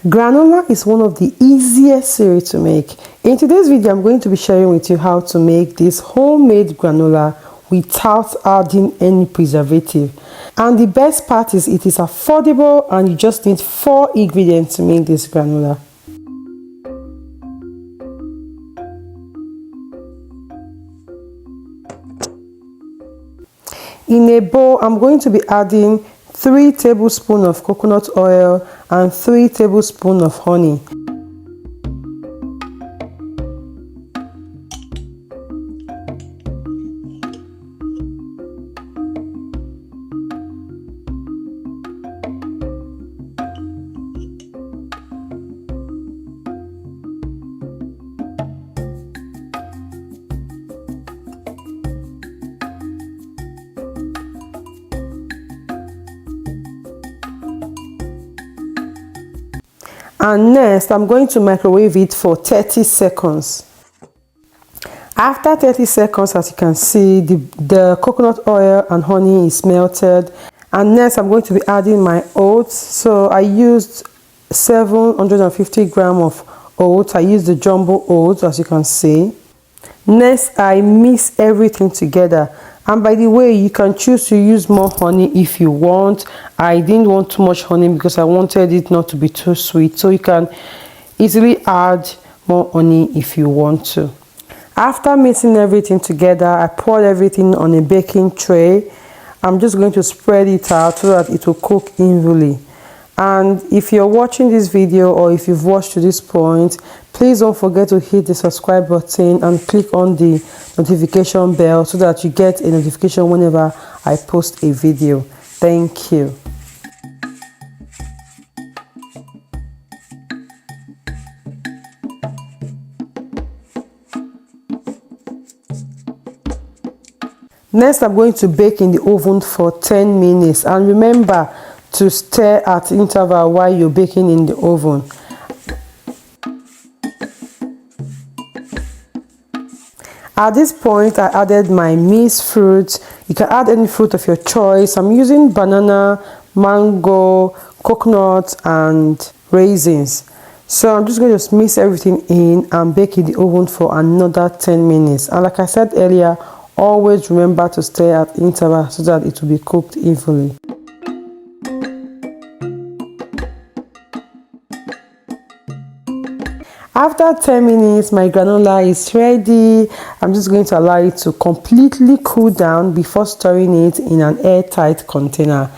Granola is one of the easiest cereal to make. In today's video, I'm going to be sharing with you how to make this homemade granola without adding any preservative. And the best part is it is affordable and you just need 4 ingredients to make this granola. In a bowl, I'm going to be adding 3 tablespoons of coconut oil and 3 tablespoons of honey. And next, I'm going to microwave it for 30 seconds. After 30 seconds, as you can see, the coconut oil and honey is melted. And next, I'm going to be adding my oats. So I used 750 grams of oats. I used the jumbo oats, as you can see. Next, I mix everything together. And by the way, you can choose to use more honey if you want. I didn't want too much honey because I wanted it not to be too sweet. So you can easily add more honey if you want to. After mixing everything together, I poured everything on a baking tray. I'm just going to spread it out so that it will cook evenly. And if you're watching this video or if you've watched to this point, please don't forget to hit the subscribe button and click on the notification bell so that you get a notification whenever I post a video. Thank you. Next, I'm going to bake in the oven for 10 minutes. And remember to stir at interval while you're baking in the oven. At this point, I added my mixed fruits. You can add any fruit of your choice. I'm using banana, mango, coconut, and raisins. So I'm just going to mix everything in and bake in the oven for another 10 minutes. And like I said earlier, always remember to stir at interval so that it will be cooked evenly. After 10 minutes, my granola is ready. I'm just going to allow it to completely cool down before storing it in an airtight container.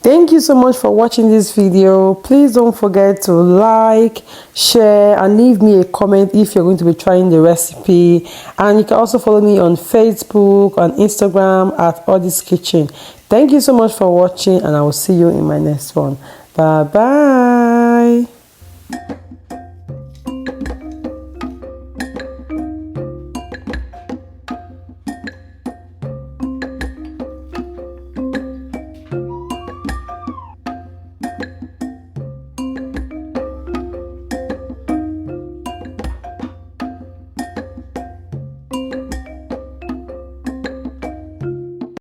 Thank you so much for watching this video. Please don't forget to like, share, and leave me a comment if you're going to be trying the recipe. And you can also follow me on Facebook and Instagram at Oddy's Kitchen. Thank you so much for watching, and I will see you in my next one. Bye bye.